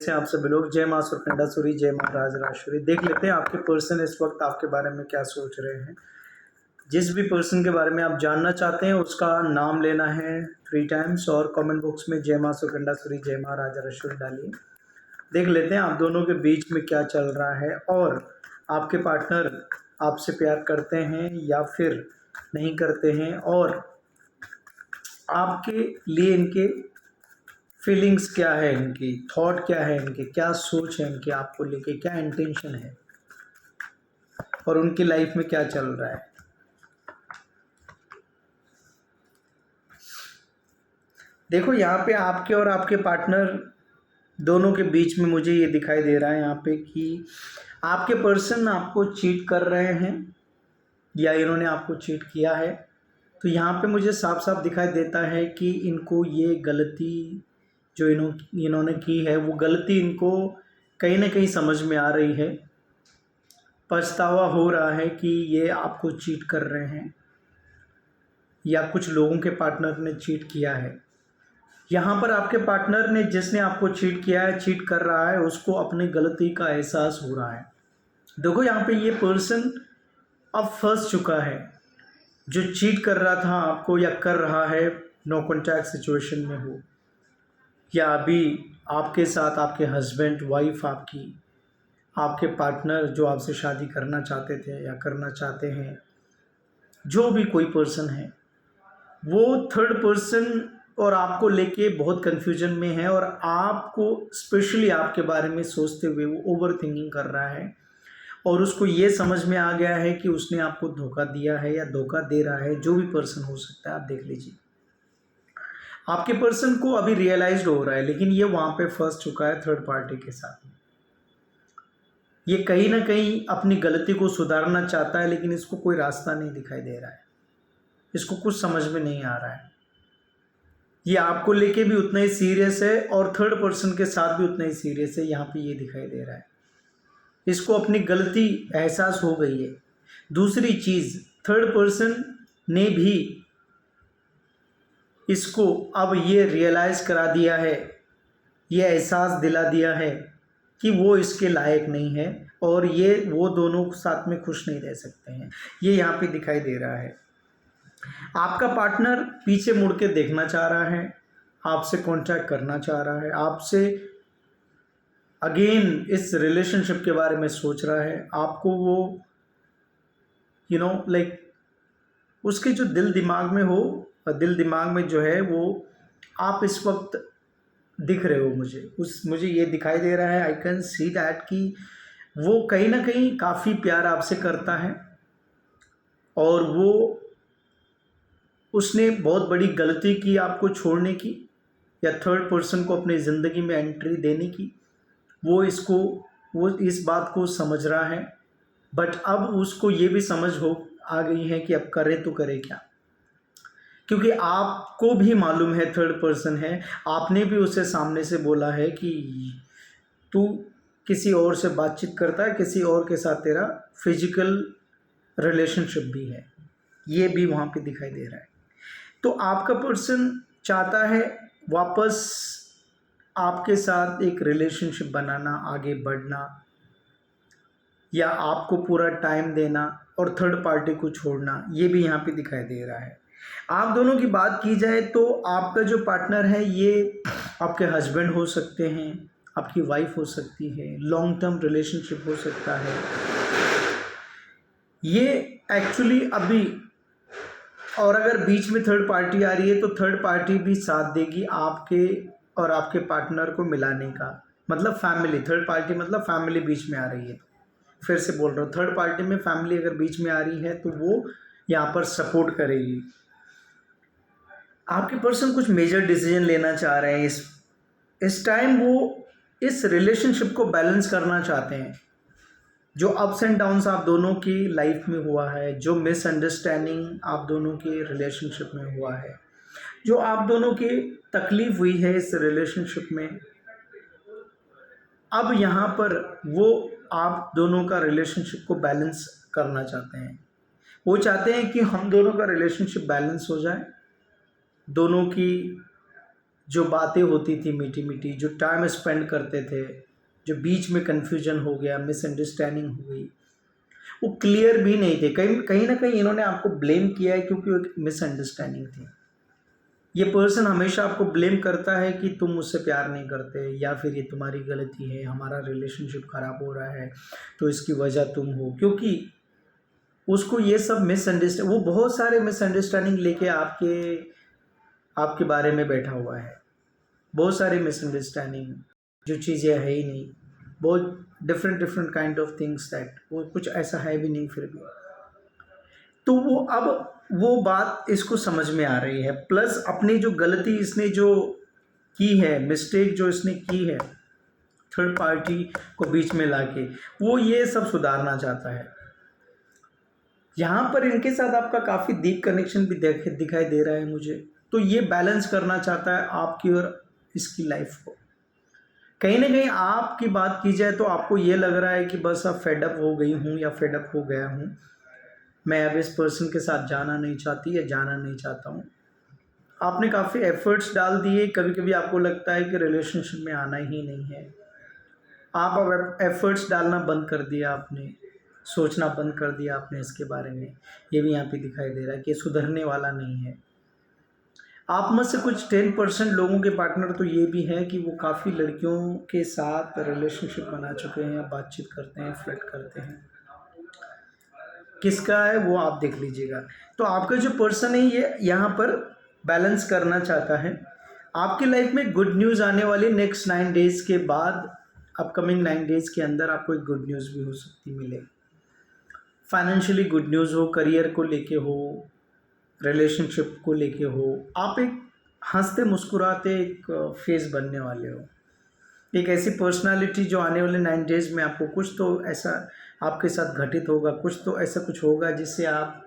से आप सभी लोग जय माँ सुरकंडासुरी, जय माँ राजराजेश्वरी। देख लेते हैं आपके पर्सन इस वक्त आपके बारे में क्या सोच रहे हैं। जिस भी पर्सन के बारे में आप जानना चाहते हैं उसका नाम लेना है 3 टाइम्स और कमेंट बॉक्स में जय माँ सुरकंडासुरी, जय माँ राजराजेश्वरी डालिए। देख लेते हैं आप दोनों के बीच में क्या चल रहा है और आपके पार्टनर आपसे प्यार करते हैं या फिर नहीं करते हैं, और आपके लिए इनके फीलिंग्स क्या है, इनकी थॉट क्या है, इनके क्या सोच है, इनकी आपको लेके क्या इंटेंशन है और उनकी लाइफ में क्या चल रहा है। देखो यहाँ पे आपके और आपके पार्टनर दोनों के बीच में मुझे ये दिखाई दे रहा है यहाँ पे कि आपके पर्सन आपको चीट कर रहे हैं या इन्होंने आपको चीट किया है। तो यहाँ पे मुझे साफ साफ दिखाई देता है कि इनको ये गलती जो इन्होंने की है वो गलती इनको कहीं ना कहीं समझ में आ रही है। पछतावा हो रहा है कि ये आपको चीट कर रहे हैं या कुछ लोगों के पार्टनर ने चीट किया है। यहाँ पर आपके पार्टनर ने, जिसने आपको चीट किया है, चीट कर रहा है, उसको अपनी गलती का एहसास हो रहा है। देखो यहाँ पे ये पर्सन अब फंस चुका है। जो चीट कर रहा था आपको या कर रहा है, नो कॉन्टैक्ट सिचुएशन में हो या अभी आपके साथ आपके हस्बैंड वाइफ, आपके पार्टनर जो आपसे शादी करना चाहते थे या करना चाहते हैं, जो भी कोई पर्सन है, वो थर्ड पर्सन और आपको लेके बहुत कन्फ्यूजन में है और आपको स्पेशली आपके बारे में सोचते हुए वो ओवर थिंकिंग कर रहा है और उसको ये समझ में आ गया है कि उसने आपको धोखा दिया है या धोखा दे रहा है। जो भी पर्सन हो सकता है, आप देख लीजिए। आपके पर्सन को अभी रियलाइज्ड हो रहा है, लेकिन ये वहाँ पे फंस चुका है थर्ड पार्टी के साथ में। ये कहीं ना कहीं अपनी गलती को सुधारना चाहता है, लेकिन इसको कोई रास्ता नहीं दिखाई दे रहा है, इसको कुछ समझ में नहीं आ रहा है। ये आपको लेके भी उतना ही सीरियस है और थर्ड पर्सन के साथ भी उतना ही सीरियस है, यहाँ पे ये दिखाई दे रहा है। इसको अपनी गलती एहसास हो गई है। दूसरी चीज़, थर्ड पर्सन ने भी इसको अब ये रियलाइज़ करा दिया है, ये एहसास दिला दिया है कि वो इसके लायक नहीं है और वो दोनों साथ में खुश नहीं रह सकते हैं। ये यहाँ पे दिखाई दे रहा है। आपका पार्टनर पीछे मुड़ के देखना चाह रहा है, आपसे कॉन्टैक्ट करना चाह रहा है, आपसे अगेन इस रिलेशनशिप के बारे में सोच रहा है। आपको वो लाइक उसके जो दिल दिमाग में हो, दिल दिमाग में जो है वो आप इस वक्त दिख रहे हो। मुझे ये दिखाई दे रहा है, आई कैन सी दैट, कि वो कहीं ना कहीं काफ़ी प्यार आपसे करता है और उसने बहुत बड़ी गलती की आपको छोड़ने की या थर्ड पर्सन को अपनी ज़िंदगी में एंट्री देने की। वो इस बात को समझ रहा है, बट अब उसको ये भी समझ आ गई है कि अब करे तो करे क्या, क्योंकि आपको भी मालूम है थर्ड पर्सन है। आपने भी उसे सामने से बोला है कि तू किसी और से बातचीत करता है, किसी और के साथ तेरा फिजिकल रिलेशनशिप भी है, ये भी वहाँ पे दिखाई दे रहा है। तो आपका पर्सन चाहता है वापस आपके साथ एक रिलेशनशिप बनाना, आगे बढ़ना या आपको पूरा टाइम देना और थर्ड पार्टी को छोड़ना, ये भी यहाँ पे दिखाई दे रहा है। आप दोनों की बात की जाए तो आपका जो पार्टनर है ये आपके हस्बैंड हो सकते हैं, आपकी वाइफ हो सकती है, लॉन्ग टर्म रिलेशनशिप हो सकता है। ये एक्चुअली अभी, और अगर बीच में थर्ड पार्टी आ रही है तो थर्ड पार्टी भी साथ देगी आपके और आपके पार्टनर को मिलाने का। मतलब फैमिली, थर्ड पार्टी मतलब फैमिली बीच में आ रही है। फिर से बोल रहा हूँ, थर्ड पार्टी में फैमिली अगर बीच में आ रही है तो वो यहाँ पर सपोर्ट करेगी। आपके पर्सन कुछ मेजर डिसीजन लेना चाह रहे हैं इस टाइम। वो इस रिलेशनशिप को बैलेंस करना चाहते हैं। जो अप्स एंड डाउन्स आप दोनों की लाइफ में हुआ है, जो मिसअंडरस्टैंडिंग आप दोनों के रिलेशनशिप में हुआ है, जो आप दोनों की तकलीफ हुई है इस रिलेशनशिप में, अब यहाँ पर वो आप दोनों का रिलेशनशिप को बैलेंस करना चाहते हैं। वो चाहते हैं कि हम दोनों का रिलेशनशिप बैलेंस हो जाए, दोनों की जो बातें होती थी मीठी मीठी, जो टाइम स्पेंड करते थे, जो बीच में कन्फ्यूजन हो गया, मिसअंडरस्टैंडिंग हो गई, वो क्लियर भी नहीं थे। कहीं कहीं ना कहीं इन्होंने आपको ब्लेम किया है क्योंकि वो एक मिसअंडरस्टैंडिंग थी। ये पर्सन हमेशा आपको ब्लेम करता है कि तुम मुझसे प्यार नहीं करते, या फिर ये तुम्हारी गलती है, हमारा रिलेशनशिप ख़राब हो रहा है तो इसकी वजह तुम हो, क्योंकि उसको ये सब मिसअंडरस्टैंड, वो बहुत सारे मिसअंडरस्टैंडिंग लेके आपके आपके बारे में बैठा हुआ है। बहुत सारी मिसअंडरस्टैंडिंग, जो चीज़ें है ही नहीं, बहुत different different kind of things that वो कुछ ऐसा है भी नहीं फिर भी। तो वो अब वो बात इसको समझ में आ रही है, प्लस अपनी जो गलती इसने जो की है, मिस्टेक जो इसने की है थर्ड पार्टी को बीच में लाके, वो ये सब सुधारना चाहता है। यहाँ पर इनके साथ आपका काफ़ी डीप कनेक्शन भी दिखाई दे रहा है मुझे। तो ये बैलेंस करना चाहता है आपकी और इसकी लाइफ को। कहीं ना कहीं आपकी बात की जाए तो आपको ये लग रहा है कि बस अब फेडअप हो गई हूँ या फेडअप हो गया हूँ, मैं अब इस पर्सन के साथ जाना नहीं चाहती या जाना नहीं चाहता हूँ। आपने काफ़ी एफर्ट्स डाल दिए, कभी कभी आपको लगता है कि रिलेशनशिप में आना ही नहीं है, आप अब एफर्ट्स डालना बंद कर दिया आपने, सोचना बंद कर दिया आपने इसके बारे में। ये भी यहाँ पे दिखाई दे रहा है कि सुधरने वाला नहीं है। आप में से कुछ 10% लोगों के पार्टनर तो ये भी हैं कि वो काफ़ी लड़कियों के साथ रिलेशनशिप बना चुके हैं, या बातचीत करते हैं, फ्लर्ट करते हैं। किसका है वो आप देख लीजिएगा। तो आपका जो पर्सन है ये यहाँ पर बैलेंस करना चाहता है। आपकी लाइफ में गुड न्यूज़ आने वाली नेक्स्ट 9 डेज़ के बाद, अपकमिंग 9 डेज़ के अंदर आपको एक गुड न्यूज़ भी हो सकती मिले। फाइनेंशियली गुड न्यूज़ हो, करियर को लेके हो, रिलेशनशिप को लेके हो, आप एक हंसते मुस्कुराते एक फेस बनने वाले हो। एक ऐसी पर्सनालिटी जो आने वाले 9 डेज़ में आपको कुछ तो ऐसा आपके साथ घटित होगा, कुछ तो ऐसा कुछ होगा जिससे आप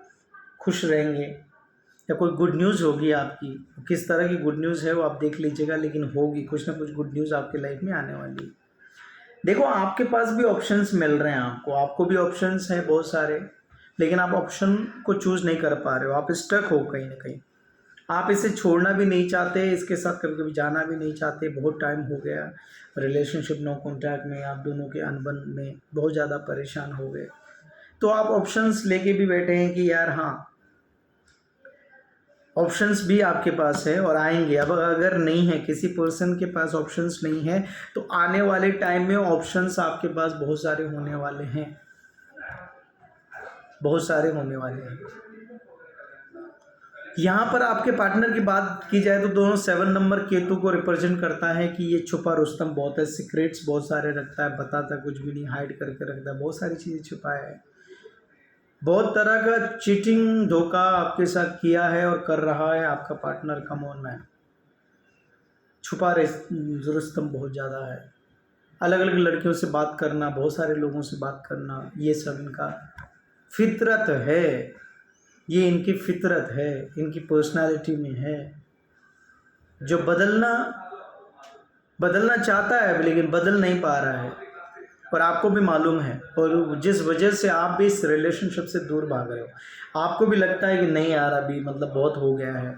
खुश रहेंगे, या कोई गुड न्यूज़ होगी आपकी। किस तरह की गुड न्यूज़ है वो आप देख लीजिएगा, लेकिन होगी, कुछ ना कुछ गुड न्यूज़ आपके लाइफ में आने वाली है। देखो आपके पास भी ऑप्शंस मिल रहे हैं, आपको भी ऑप्शंस हैं बहुत सारे, लेकिन आप ऑप्शन को चूज़ नहीं कर पा रहे हो, आप स्टक हो कहीं ना कहीं। आप इसे छोड़ना भी नहीं चाहते, इसके साथ कभी कभी जाना भी नहीं चाहते, बहुत टाइम हो गया रिलेशनशिप नो कॉन्टैक्ट में, आप दोनों के अनबन में बहुत ज़्यादा परेशान हो गए। तो आप ऑप्शंस लेके भी बैठे हैं कि यार हाँ, ऑप्शंस भी आपके पास है और आएंगे। अब अगर नहीं है, किसी पर्सन के पास ऑप्शंस नहीं है, तो आने वाले टाइम में ऑप्शंस आपके पास बहुत सारे होने वाले हैं, बहुत सारे होने वाले हैं। यहाँ पर आपके पार्टनर की बात की जाए तो दोनों 7 नंबर केतु को रिप्रेजेंट करता है कि ये छुपा रुस्तम बहुत है, सीक्रेट्स बहुत सारे रखता है, बताता कुछ भी नहीं, हाइड करके रखता है, बहुत सारी चीज़ें छुपाया है, बहुत तरह का चीटिंग धोखा आपके साथ किया है और कर रहा है आपका पार्टनर। कम ऑन मैन, छुपा रुस्तम बहुत ज़्यादा है, अलग अलग लड़कियों से बात करना, बहुत सारे लोगों से बात करना, ये सब इनका फितरत है, ये इनकी फितरत है, इनकी पर्सनालिटी में है, जो बदलना चाहता है लेकिन बदल नहीं पा रहा है, और आपको भी मालूम है, और जिस वजह से आप भी इस रिलेशनशिप से दूर भाग रहे हो। आपको भी लगता है कि नहीं यार अभी मतलब बहुत हो गया है,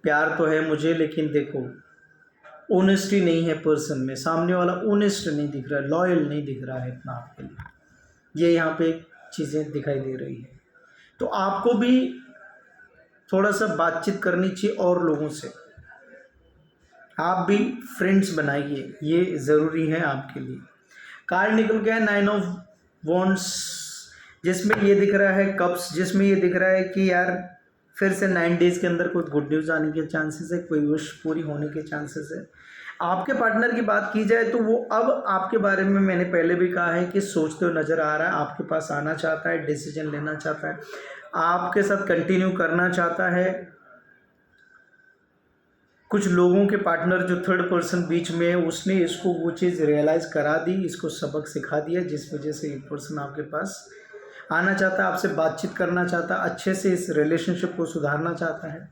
प्यार तो है मुझे, लेकिन देखो ऑनेस्टी नहीं है पर्सन में, सामने वाला ऑनेस्ट नहीं दिख रहा है, लॉयल नहीं दिख रहा है इतना आपके लिए, ये यहाँ पे चीज़ें दिखाई दे रही है। तो आपको भी थोड़ा सा बातचीत करनी चाहिए और लोगों से, आप भी फ्रेंड्स बनाइए, ये ज़रूरी है आपके लिए। कार्ड निकल गया 9 ऑफ वॉन्ड्स, जिसमें ये दिख रहा है कप्स, जिसमें ये दिख रहा है कि यार फिर से 9 डेज़ के अंदर कोई गुड न्यूज़ आने के चांसेस है, कोई विश पूरी होने के चांसेस है। आपके पार्टनर की बात की जाए तो वो अब आपके बारे में, मैंने पहले भी कहा है कि सोचते हुए नज़र आ रहा है, आपके पास आना चाहता है, डिसीजन लेना चाहता है, आपके साथ कंटिन्यू करना चाहता है। कुछ लोगों के पार्टनर जो थर्ड पर्सन बीच में है, उसने इसको वो चीज़ रियलाइज़ करा दी, इसको सबक सिखा दिया, जिस वजह से ये पर्सन आपके पास आना चाहता है, आपसे बातचीत करना चाहता है, अच्छे से इस रिलेशनशिप को सुधारना चाहता है।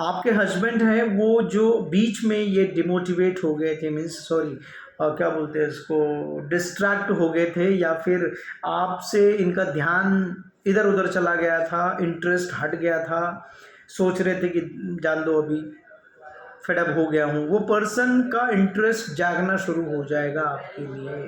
आपके हस्बैंड हैं वो जो बीच में ये डिमोटिवेट हो गए थे, मीन्स सॉरी क्या बोलते हैं इसको, डिस्ट्रैक्ट हो गए थे, या फिर आपसे इनका ध्यान इधर उधर चला गया था, इंटरेस्ट हट गया था, सोच रहे थे कि जान दो अभी, फेडअप हो गया हूँ, वो पर्सन का इंटरेस्ट जागना शुरू हो जाएगा आपके लिए,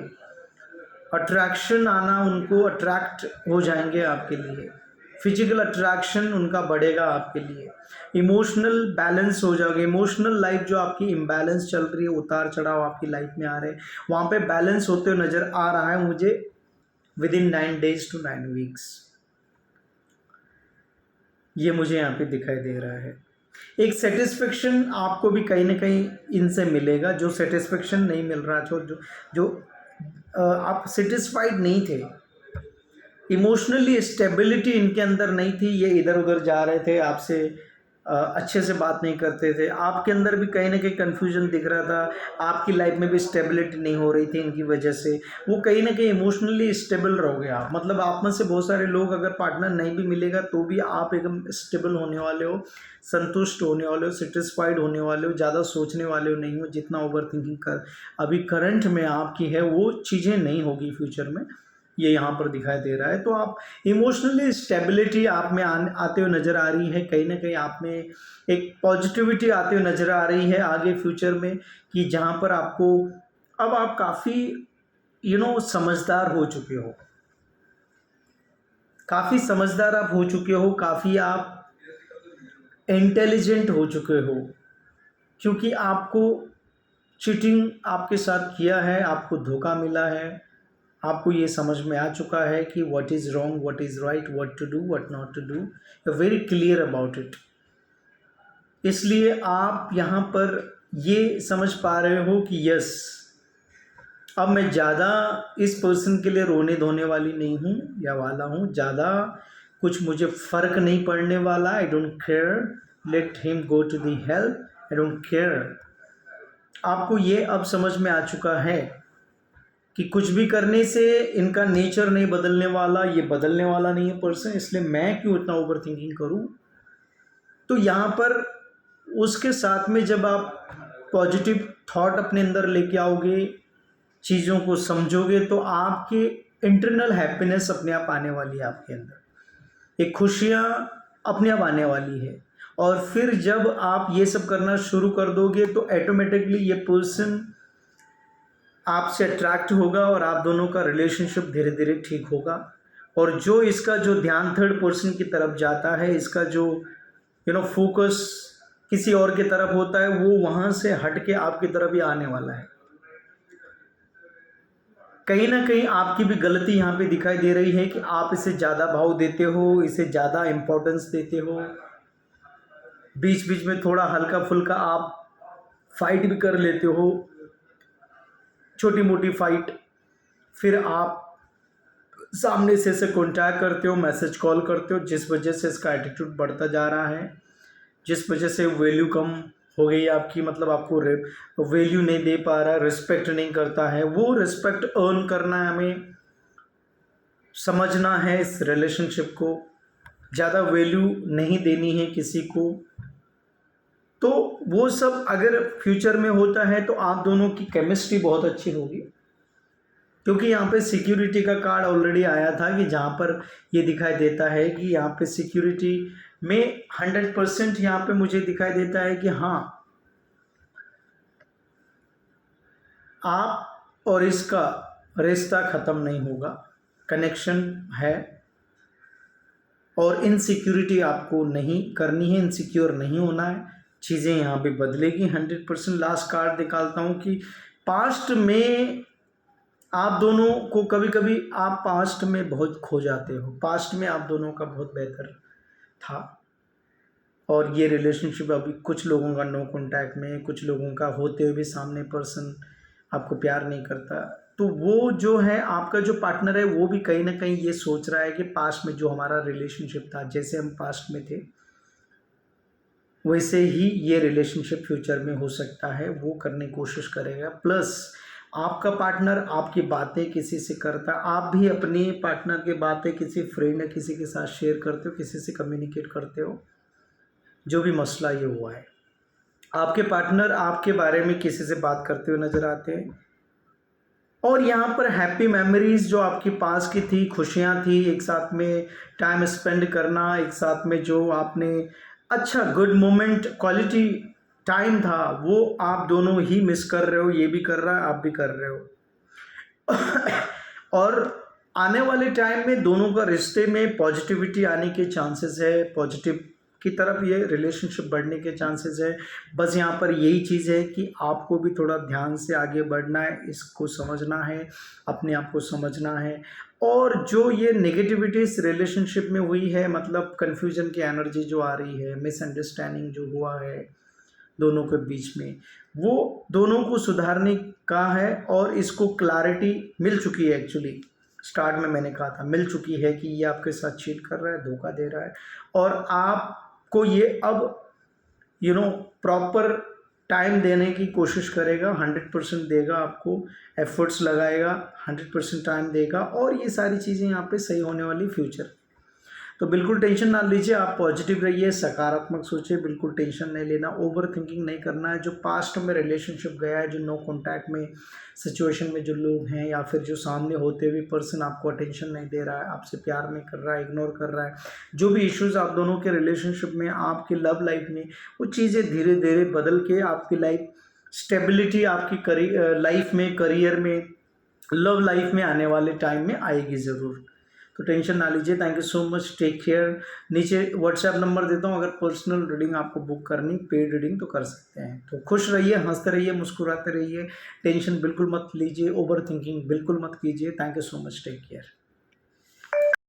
अट्रैक्शन आना, उनको अट्रैक्ट हो जाएंगे आपके लिए, फिजिकल अट्रैक्शन उनका बढ़ेगा आपके लिए, इमोशनल बैलेंस हो जाओगे, इमोशनल लाइफ जो आपकी इम्बैलेंस चल रही है, उतार चढ़ाव आपकी लाइफ में आ रहे हैं, वहाँ पे बैलेंस होते हुए नज़र आ रहा है मुझे with in 9 days to 9 weeks। ये मुझे यहाँ पे दिखाई दे रहा है। एक सेटिस्फेक्शन आपको भी कहीं ना कहीं इनसे मिलेगा, जो सेटिस्फेक्शन नहीं मिल रहा, जो आप सेटिस्फाइड नहीं थे, इमोशनली स्टेबिलिटी इनके अंदर नहीं थी, ये इधर उधर जा रहे थे, आपसे अच्छे से बात नहीं करते थे, आपके अंदर भी कहीं ना कहीं कन्फ्यूजन दिख रहा था, आपकी लाइफ में भी स्टेबिलिटी नहीं हो रही थी इनकी वजह से, वो कहीं ना कहीं इमोशनली स्टेबल रहोगे आप। मतलब आप में से बहुत सारे लोग, अगर पार्टनर नहीं भी मिलेगा तो भी आप एकदम स्टेबल होने वाले हो, संतुष्ट होने वाले हो, सेटिस्फाइड होने वाले हो, ज़्यादा सोचने वाले हो नहीं हो, जितना ओवर थिंकिंग कर अभी करंट में आपकी है वो चीज़ें नहीं होगी फ्यूचर में, ये यहाँ पर दिखाई दे रहा है। तो आप इमोशनली स्टेबिलिटी आप में आते हुए नज़र आ रही है, कहीं ना कहीं आप में एक पॉजिटिविटी आते हुए नज़र आ रही है आगे फ्यूचर में, कि जहाँ पर आपको अब आप काफ़ी समझदार हो चुके हो, काफ़ी समझदार आप हो चुके हो, काफ़ी आप इंटेलिजेंट हो चुके हो, क्योंकि आपको चीटिंग आपके साथ किया है, आपको धोखा मिला है, आपको ये समझ में आ चुका है कि what is wrong, what is right, what to do, what not to do, you are very clear about it. इसलिए आप यहाँ पर ये समझ पा रहे हो कि यस, अब मैं ज़्यादा इस पर्सन के लिए रोने धोने वाली नहीं हूँ या वाला हूँ, ज़्यादा कुछ मुझे फ़र्क नहीं पड़ने वाला, I don't care, let him go to the help, I don't care. आपको ये अब समझ में आ चुका है कि कुछ भी करने से इनका नेचर नहीं बदलने वाला, ये बदलने वाला नहीं है पर्सन, इसलिए मैं क्यों इतना ओवर थिंकिंग करूँ। तो यहाँ पर उसके साथ में जब आप पॉजिटिव थॉट अपने अंदर लेके आओगे, चीज़ों को समझोगे, तो आपके इंटरनल हैप्पीनेस अपने आप आने वाली है आपके अंदर, एक खुशियाँ अपने आप आने वाली है। और फिर जब आप ये सब करना शुरू कर दोगे तो ऑटोमेटिकली ये पर्सन आपसे अट्रैक्ट होगा और आप दोनों का रिलेशनशिप धीरे धीरे ठीक होगा। और जो इसका जो ध्यान थर्ड पर्सन की तरफ जाता है, इसका जो फोकस किसी और की तरफ होता है, वो वहाँ से हट के आपकी तरफ ही आने वाला है। कहीं ना कहीं आपकी भी गलती यहाँ पे दिखाई दे रही है कि आप इसे ज़्यादा भाव देते हो, इसे ज़्यादा इम्पोर्टेंस देते हो, बीच बीच में थोड़ा हल्का फुल्का आप फाइट भी कर लेते हो, छोटी मोटी फाइट, फिर आप सामने से कॉन्टैक्ट करते हो, मैसेज कॉल करते हो, जिस वजह से इसका एटीट्यूड बढ़ता जा रहा है, जिस वजह से वैल्यू कम हो गई आपकी, मतलब आपको वैल्यू नहीं दे पा रहा, रिस्पेक्ट नहीं करता है। वो रिस्पेक्ट अर्न करना है, हमें समझना है इस रिलेशनशिप को, ज़्यादा वैल्यू नहीं देनी है किसी को। तो वो सब अगर फ्यूचर में होता है तो आप दोनों की केमिस्ट्री बहुत अच्छी होगी, क्योंकि यहाँ पे सिक्योरिटी का कार्ड ऑलरेडी आया था, कि जहाँ पर ये दिखाई देता है कि यहाँ पे सिक्योरिटी में 100% यहाँ पे मुझे दिखाई देता है कि हाँ, आप और इसका रिश्ता ख़त्म नहीं होगा, कनेक्शन है, और इनसिक्योरिटी आपको नहीं करनी है, इनसिक्योर नहीं होना है, चीज़ें यहाँ पे बदलेगी 100%। लास्ट कार्ड निकालता हूँ कि पास्ट में आप दोनों को कभी कभी आप पास्ट में बहुत खो जाते हो, पास्ट में आप दोनों का बहुत बेहतर था, और ये रिलेशनशिप अभी कुछ लोगों का नो कांटेक्ट में, कुछ लोगों का होते हुए भी सामने पर्सन आपको प्यार नहीं करता। तो वो जो है आपका जो पार्टनर है, वो भी कहीं ना कहीं ये सोच रहा है कि पास्ट में जो हमारा रिलेशनशिप था, जैसे हम पास्ट में थे वैसे ही ये रिलेशनशिप फ्यूचर में हो सकता है, वो करने की कोशिश करेगा। प्लस आपका पार्टनर आपकी बातें किसी से करता, आप भी अपने पार्टनर की बातें किसी फ्रेंड या किसी के साथ शेयर करते हो, किसी से कम्युनिकेट करते हो, जो भी मसला ये हुआ है। आपके पार्टनर आपके बारे में किसी से बात करते हुए नज़र आते हैं, और यहाँ पर हैप्पी मेमोरीज जो आपके पास की थी, खुशियाँ थी, एक साथ में टाइम स्पेंड करना, एक साथ में जो आपने अच्छा गुड मोमेंट क्वालिटी टाइम था वो आप दोनों ही मिस कर रहे हो, ये भी कर रहा है, आप भी कर रहे हो। और आने वाले टाइम में दोनों का रिश्ते में पॉजिटिविटी आने के चांसेस है, पॉजिटिव की तरफ ये रिलेशनशिप बढ़ने के चांसेस है। बस यहाँ पर यही चीज़ है कि आपको भी थोड़ा ध्यान से आगे बढ़ना है, इसको समझना है, अपने आप को समझना है। और जो ये नेगेटिविटी इस रिलेशनशिप में हुई है, मतलब कन्फ्यूजन की एनर्जी जो आ रही है, मिसअंडरस्टैंडिंग जो हुआ है दोनों के बीच में, वो दोनों को सुधारने का है। और इसको क्लैरिटी मिल चुकी है, एक्चुअली स्टार्ट में मैंने कहा था मिल चुकी है कि ये आपके साथ चीट कर रहा है, धोखा दे रहा है। और आपको ये अब प्रॉपर टाइम देने की कोशिश करेगा, 100% देगा, आपको एफर्ट्स लगाएगा, 100% टाइम देगा, और ये सारी चीज़ें यहाँ पे सही होने वाली फ्यूचर। तो बिल्कुल टेंशन ना लीजिए, आप पॉजिटिव रहिए, सकारात्मक सोचिए, बिल्कुल टेंशन नहीं लेना, ओवर थिंकिंग नहीं करना है। जो पास्ट में रिलेशनशिप गया है, जो नो कॉन्टैक्ट में सिचुएशन में जो लोग हैं, या फिर जो सामने होते हुए पर्सन आपको अटेंशन नहीं दे रहा है, आपसे प्यार नहीं कर रहा है, इग्नोर कर रहा है, जो भी इश्यूज़ आप दोनों के रिलेशनशिप में, आपकी लव लाइफ में, वो चीज़ें धीरे धीरे बदल के आपकी लाइफ स्टेबिलिटी, आपकी लाइफ में, करियर में, लव लाइफ में आने वाले टाइम में आएगी ज़रूर। तो टेंशन ना लीजिए। Thank you so much, take care. नीचे व्हाट्सएप नंबर देता हूँ, अगर पर्सनल रीडिंग आपको बुक करनी, पेड रीडिंग, तो कर सकते हैं। तो खुश रहिए, हंसते रहिए, मुस्कुराते रहिए, टेंशन बिल्कुल मत लीजिए, ओवर थिंकिंग बिल्कुल मत कीजिए। Thank you so much, take care.